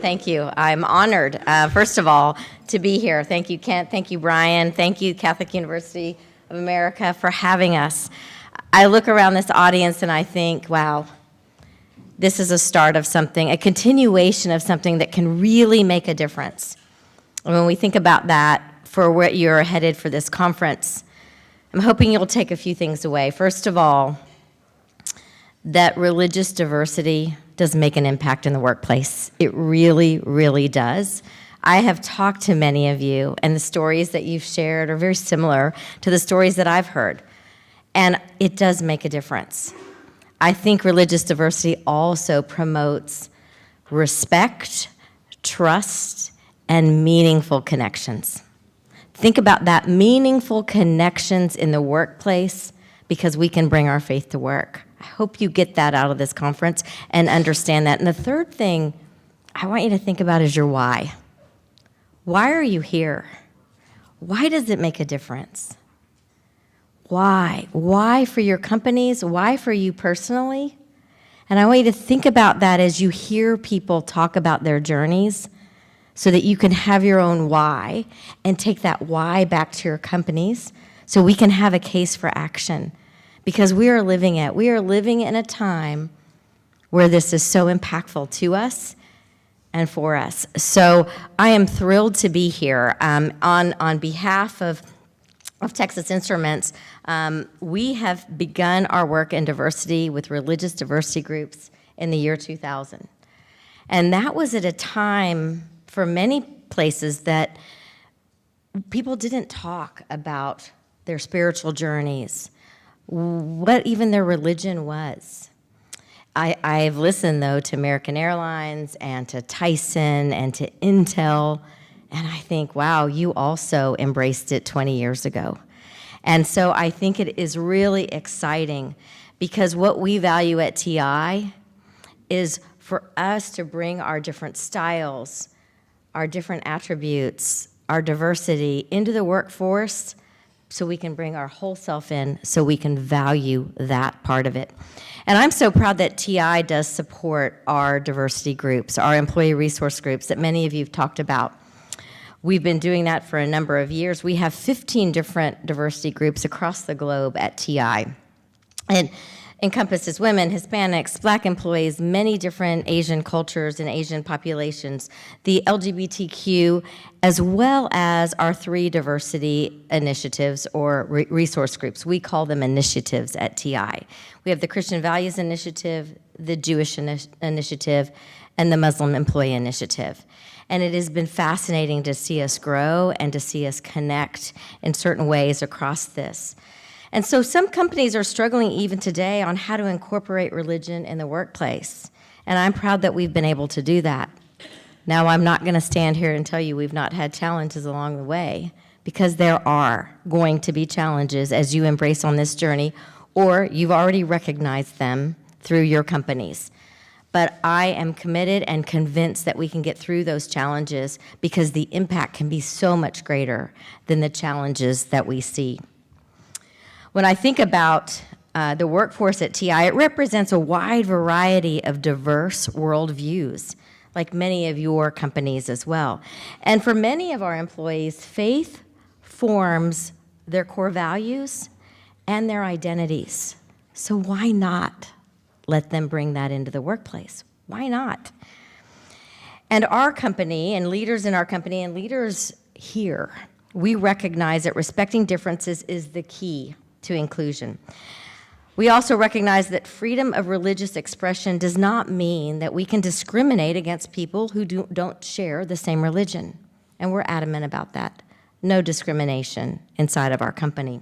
Thank you. I'm honored, first of all, to be here. Thank you, Kent. Thank you, Brian. Thank you, Catholic University of America, for having us. I look around this audience and I think, wow, this is a start of something, a continuation of something that can really make a difference. And when we think about that for where you're headed for this conference, I'm hoping you'll take a few things away. First of all, that religious diversity does make an impact in the workplace. It really, really does. I have talked to many of you, and the stories that you've shared are very similar to the stories that I've heard. And it does make a difference. I think religious diversity also promotes respect, trust, and meaningful connections. Think about that, meaningful connections in the workplace, because we can bring our faith to work. I hope you get that out of this conference and understand that. And the third thing I want you to think about is your why. Why are you here? Why does it make a difference? Why? Why for your companies? Why for you personally? And I want you to think about that as you hear people talk about their journeys so that you can have your own why and take that why back to your companies so we can have a case for action. Because we are living in a time where this is so impactful to us and for us. So I am thrilled to be here. On behalf of Texas Instruments, we have begun our work in diversity with religious diversity groups in the year 2000. And that was at a time for many places that people didn't talk about their spiritual journeys, what even their religion was. I've listened, though, to American Airlines and to Tyson and to Intel, and I think, wow, you also embraced it 20 years ago. And so I think it is really exciting because what we value at TI is for us to bring our different styles, our different attributes, our diversity into the workforce so we can bring our whole self in, so we can value that part of it. And I'm so proud that TI does support our diversity groups, our employee resource groups that many of you have talked about. We've been doing that for a number of years. We have 15 different diversity groups across the globe at TI. And encompasses women, Hispanics, Black employees, many different Asian cultures and Asian populations, the LGBTQ, as well as our 3 diversity initiatives or resource groups. We call them initiatives at TI. We have the Christian Values Initiative, the Jewish Initiative, and the Muslim Employee Initiative. And it has been fascinating to see us grow and to see us connect in certain ways across this. And so some companies are struggling even today on how to incorporate religion in the workplace. And I'm proud that we've been able to do that. Now, I'm not going to stand here and tell you we've not had challenges along the way, because there are going to be challenges as you embrace on this journey, or you've already recognized them through your companies. But I am committed and convinced that we can get through those challenges because the impact can be so much greater than the challenges that we see. When I think about the workforce at TI, it represents a wide variety of diverse worldviews, like many of your companies as well. And for many of our employees, faith forms their core values and their identities. So why not let them bring that into the workplace? Why not? And our company and leaders in our company and leaders here, we recognize that respecting differences is the key to inclusion. We also recognize that freedom of religious expression does not mean that we can discriminate against people who don't share the same religion. And we're adamant about that. No discrimination inside of our company.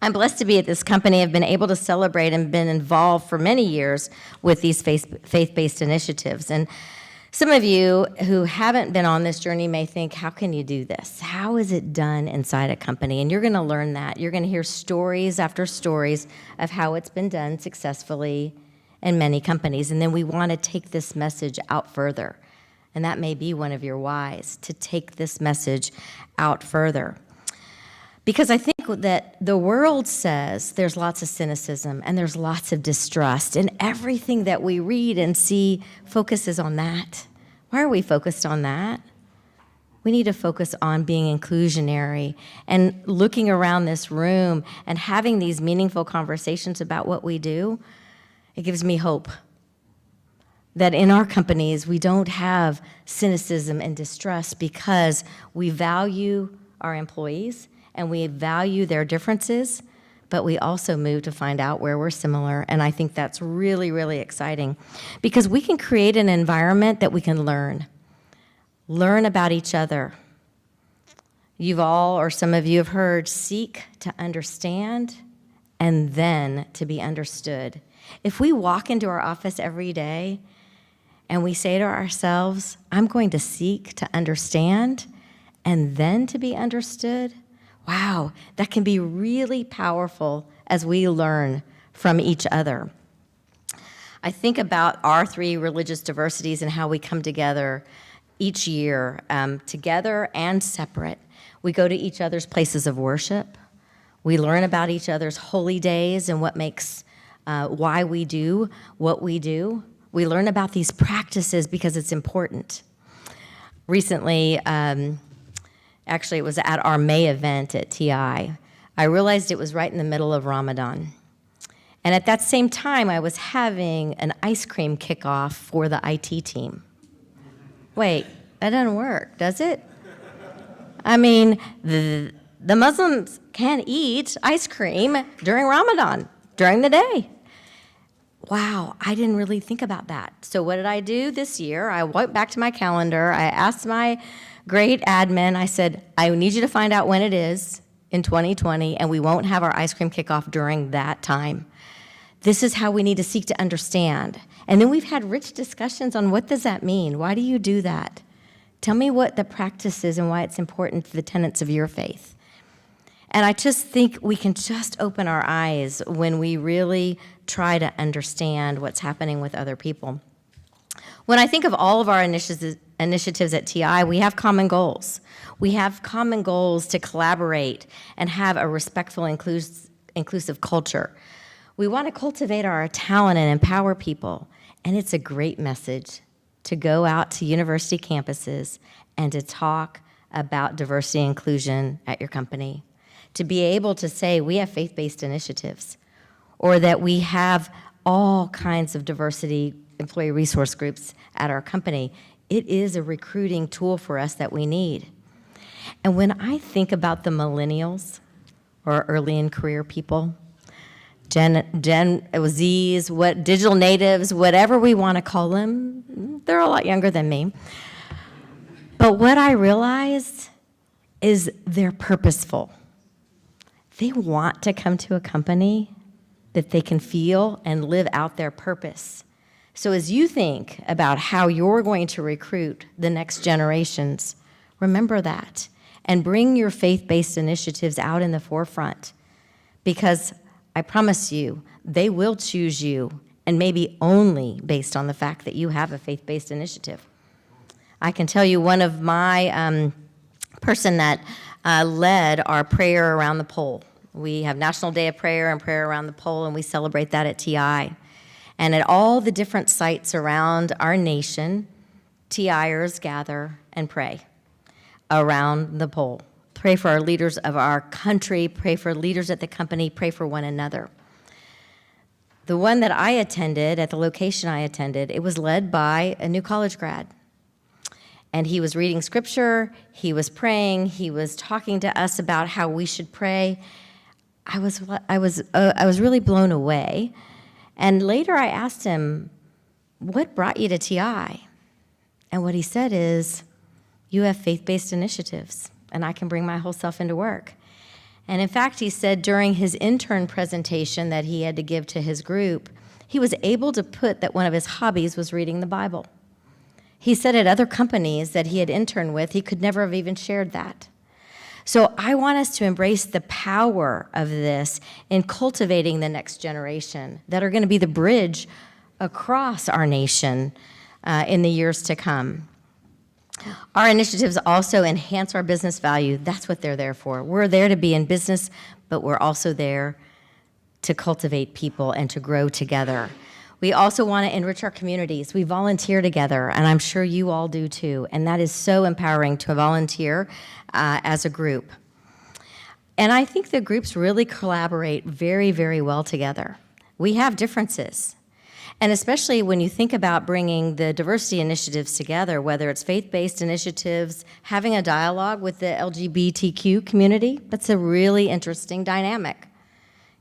I'm blessed to be at this company. I've been able to celebrate and been involved for many years with these faith-based initiatives. And some of you who haven't been on this journey may think, how can you do this? How is it done inside a company? And you're going to learn that. You're going to hear stories after stories of how it's been done successfully in many companies. And then we want to take this message out further. And that may be one of your whys, to take this message out further. Because I think that the world says there's lots of cynicism and there's lots of distrust, and everything that we read and see focuses on that. Why are we focused on that? We need to focus on being inclusionary and looking around this room and having these meaningful conversations about what we do. It gives me hope that in our companies, we don't have cynicism and distrust because we value our employees and we value their differences, but we also move to find out where we're similar. And I think that's really, really exciting because we can create an environment that we can learn about each other. You've all, or some of you have heard, seek to understand and then to be understood. If we walk into our office every day and we say to ourselves, I'm going to seek to understand and then to be understood, wow, that can be really powerful as we learn from each other. I think about our 3 religious diversities and how we come together each year, together and separate. We go to each other's places of worship. We learn about each other's holy days and what makes, why we do what we do. We learn about these practices because it's important. Recently, actually, it was at our May event at TI. I realized it was right in the middle of Ramadan. And at that same time, I was having an ice cream kickoff for the IT team. Wait, that doesn't work, does it? I mean, the Muslims can eat ice cream during Ramadan, during the day. Wow, I didn't really think about that. So what did I do this year? I went back to my calendar. I asked my great admin, I said, I need you to find out when it is in 2020, and we won't have our ice cream kickoff during that time. This is how we need to seek to understand. And then we've had rich discussions on what does that mean? Why do you do that? Tell me what the practice is and why it's important to the tenets of your faith. And I just think we can just open our eyes when we really try to understand what's happening with other people. When I think of all of our initiatives at TI, we have common goals. We have common goals to collaborate and have a respectful, inclusive culture. We want to cultivate our talent and empower people, and it's a great message to go out to university campuses and to talk about diversity and inclusion at your company, to be able to say we have faith-based initiatives, or that we have all kinds of diversity employee resource groups at our company. It is a recruiting tool for us that we need. And when I think about the millennials, or early in career people, Gen Zs, what digital natives, whatever we want to call them, they're a lot younger than me. But what I realized is they're purposeful. They want to come to a company that they can feel and live out their purpose. So as you think about how you're going to recruit the next generations, remember that and bring your faith-based initiatives out in the forefront, because I promise you, they will choose you, and maybe only based on the fact that you have a faith-based initiative. I can tell you one of my person that led our prayer around the pole. We have National Day of Prayer and Prayer Around the Pole, and we celebrate that at TI. And at all the different sites around our nation, TIers gather and pray around the pole. Pray for our leaders of our country, pray for leaders at the company, pray for one another. The one that I attended, at the location I attended, it was led by a new college grad. And he was reading scripture, he was praying, he was talking to us about how we should pray. I was really blown away. And later I asked him, what brought you to TI? And what he said is, you have faith-based initiatives, and I can bring my whole self into work. And in fact, he said during his intern presentation that he had to give to his group, he was able to put that one of his hobbies was reading the Bible. He said at other companies that he had interned with, he could never have even shared that. So I want us to embrace the power of this in cultivating the next generation that are going to be the bridge across our nation in the years to come. Our initiatives also enhance our business value. That's what they're there for. We're there to be in business, but we're also there to cultivate people and to grow together. We also want to enrich our communities. We volunteer together, and I'm sure you all do too, and that is so empowering to volunteer as a group. And I think the groups really collaborate very, very well together. We have differences. And especially when you think about bringing the diversity initiatives together, whether it's faith-based initiatives, having a dialogue with the LGBTQ community, that's a really interesting dynamic.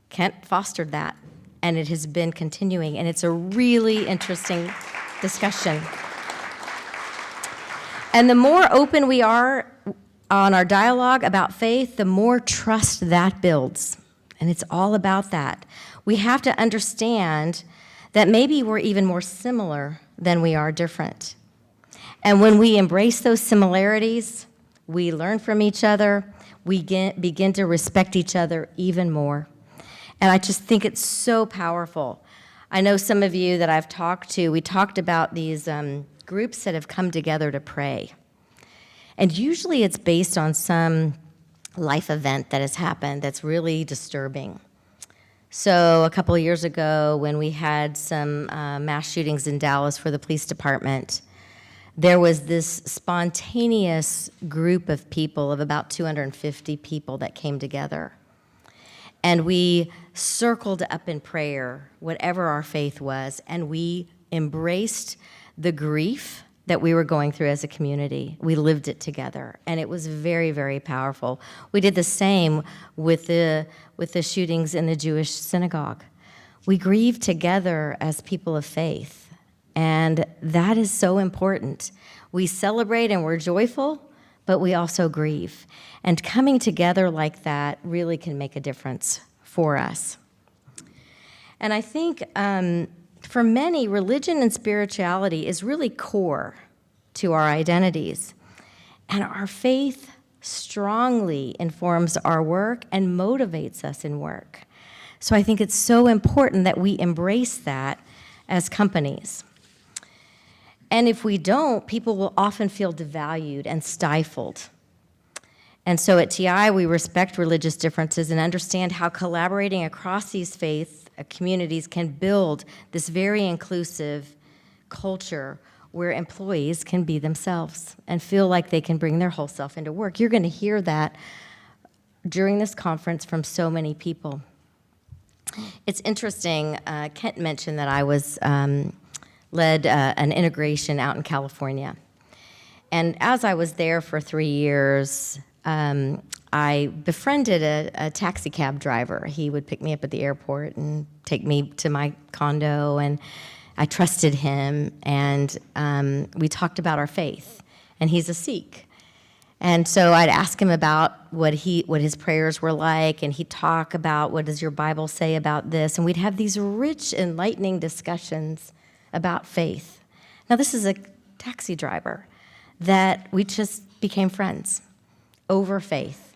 Kent fostered that, and it has been continuing, and it's a really interesting discussion. And the more open we are on our dialogue about faith, the more trust that builds. And it's all about that. We have to understand that maybe we're even more similar than we are different. And when we embrace those similarities, we learn from each other, we begin to respect each other even more. And I just think it's so powerful. I know some of you that I've talked to, we talked about these groups that have come together to pray. And usually it's based on some life event that has happened that's really disturbing. So a couple of years ago, when we had some mass shootings in Dallas for the police department, there was this spontaneous group of people, of about 250 people, that came together. And we circled up in prayer, whatever our faith was, and we embraced the grief that we were going through as a community. We lived it together, and it was very, very powerful. We did the same with the shootings in the Jewish synagogue. We grieved together as people of faith, and that is so important. We celebrate and we're joyful, but we also grieve. And coming together like that really can make a difference for us. And I think for many, religion and spirituality is really core to our identities. And our faith strongly informs our work and motivates us in work. So I think it's so important that we embrace that as companies. And if we don't, people will often feel devalued and stifled. And so at TI, we respect religious differences and understand how collaborating across these faith communities can build this very inclusive culture where employees can be themselves and feel like they can bring their whole self into work. You're going to hear that during this conference from so many people. It's interesting, Kent mentioned that I was led an integration out in California. And as I was there for 3 years, I befriended a taxi cab driver. He would pick me up at the airport and take me to my condo, and I trusted him, and we talked about our faith. And he's a Sikh. And so I'd ask him about what his prayers were like, and he'd talk about, what does your Bible say about this? And we'd have these rich, enlightening discussions about faith. Now, this is a taxi driver that we just became friends over faith.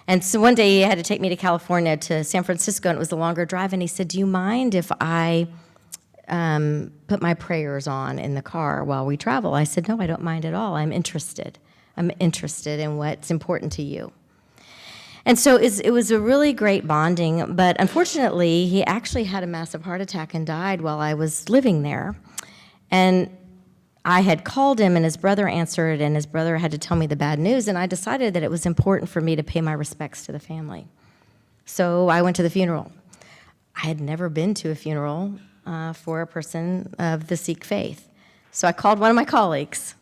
And so one day he had to take me to California, to San Francisco, and it was a longer drive, and he said, do you mind if I put my prayers on in the car while we travel? I said, no, I don't mind at all. I'm interested. I'm interested in what's important to you. And so it was a really great bonding, but unfortunately, he actually had a massive heart attack and died while I was living there. And I had called him, and his brother answered, and his brother had to tell me the bad news, and I decided that it was important for me to pay my respects to the family. So I went to the funeral. I had never been to a funeral for a person of the Sikh faith. So I called one of my colleagues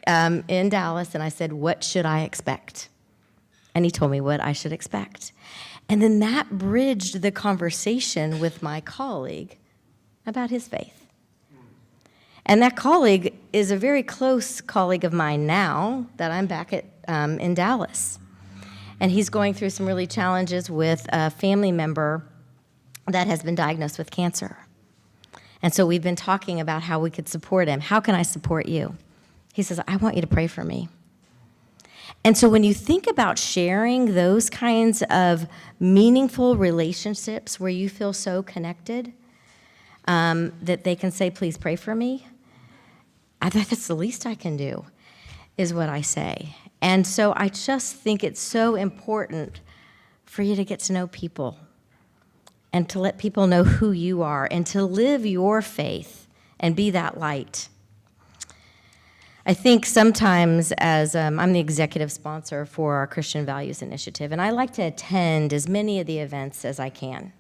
in Dallas, and I said, what should I expect? And he told me what I should expect. And then that bridged the conversation with my colleague about his faith. And that colleague is a very close colleague of mine now that I'm back at in Dallas. And he's going through some really challenges with a family member that has been diagnosed with cancer. And so we've been talking about how we could support him. How can I support you? He says, I want you to pray for me. And so when you think about sharing those kinds of meaningful relationships where you feel so connected, that they can say, please pray for me, I thought that's the least I can do, is what I say. And so I just think it's so important for you to get to know people and to let people know who you are and to live your faith and be that light. I think sometimes as I'm the executive sponsor for our Christian Values Initiative, and I like to attend as many of the events as I can.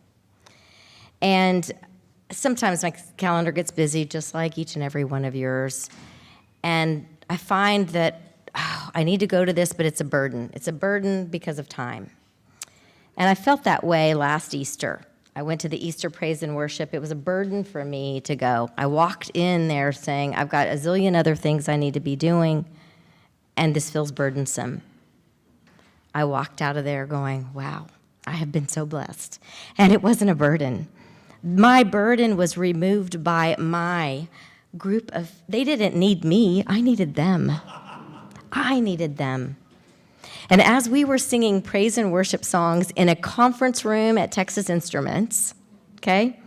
And sometimes my calendar gets busy, just like each and every one of yours. And I find that I need to go to this, but it's a burden. It's a burden because of time. And I felt that way last Easter. I went to the Easter praise and worship. It was a burden for me to go. I walked in there saying, I've got a zillion other things I need to be doing, and this feels burdensome. I walked out of there going, wow, I have been so blessed. And it wasn't a burden. My burden was removed by my group of, they didn't need me, I needed them. I needed them. And as we were singing praise and worship songs in a conference room at Texas Instruments, okay,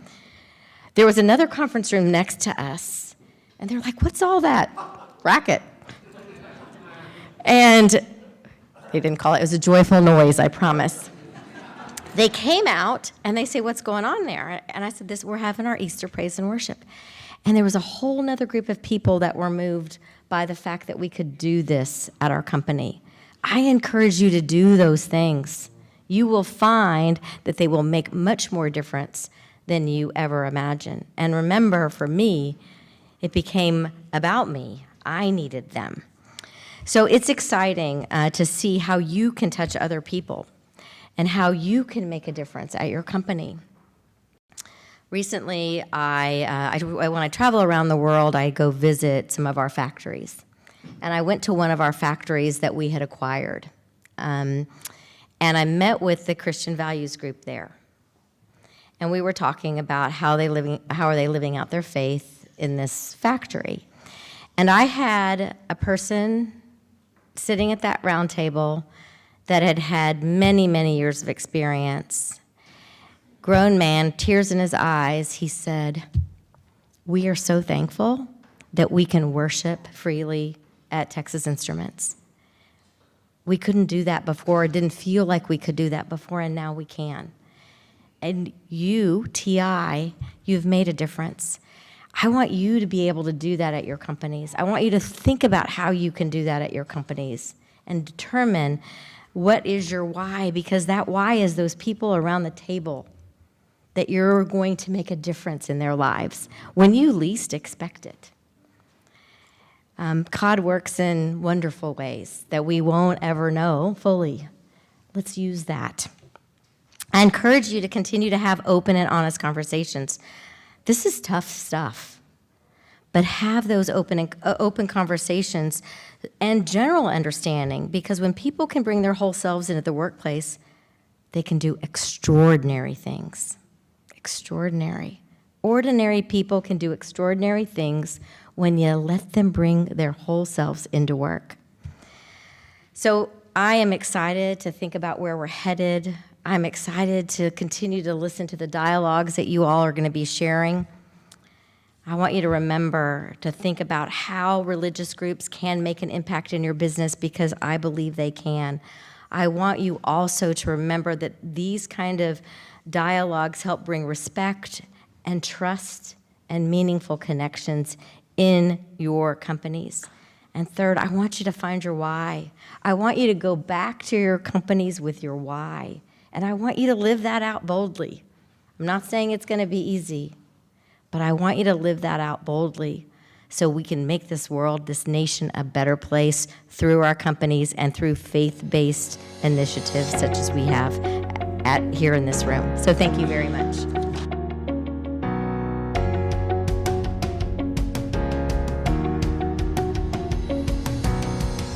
there was another conference room next to us, and they're like, what's all that racket? And they didn't call it, it was a joyful noise, I promise. They came out, and they say, what's going on there? And I said, we're having our Easter praise and worship. And there was a whole nother group of people that were moved by the fact that we could do this at our company. I encourage you to do those things. You will find that they will make much more difference than you ever imagine. And remember, for me, it became about me. I needed them. So it's exciting to see how you can touch other people and how you can make a difference at your company. Recently, when I travel around the world, I go visit some of our factories. And I went to one of our factories that we had acquired. And I met with the Christian Values group there. And we were talking about how are they living out their faith in this factory. And I had a person sitting at that round table that had had many, many years of experience. Grown man, tears in his eyes, he said, we are so thankful that we can worship freely at Texas Instruments. We couldn't do that before. It didn't feel like we could do that before, and now we can. And you, TI, you've made a difference. I want you to be able to do that at your companies. I want you to think about how you can do that at your companies and determine what is your why, because that why is those people around the table that you're going to make a difference in their lives when you least expect it. God works in wonderful ways that we won't ever know fully. Let's use that. I encourage you to continue to have open and honest conversations. This is tough stuff, but have those open conversations and general understanding, because when people can bring their whole selves into the workplace, they can do extraordinary things. Extraordinary. Ordinary people can do extraordinary things when you let them bring their whole selves into work. So I am excited to think about where we're headed. I'm excited to continue to listen to the dialogues that you all are going to be sharing. I want you to remember to think about how religious groups can make an impact in your business, because I believe they can. I want you also to remember that these kind of dialogues help bring respect and trust and meaningful connections in your companies. And third, I want you to find your why. I want you to go back to your companies with your why. And I want you to live that out boldly. I'm not saying it's going to be easy, but I want you to live that out boldly so we can make this world, this nation, a better place through our companies and through faith-based initiatives such as we have here in this room. So thank you very much.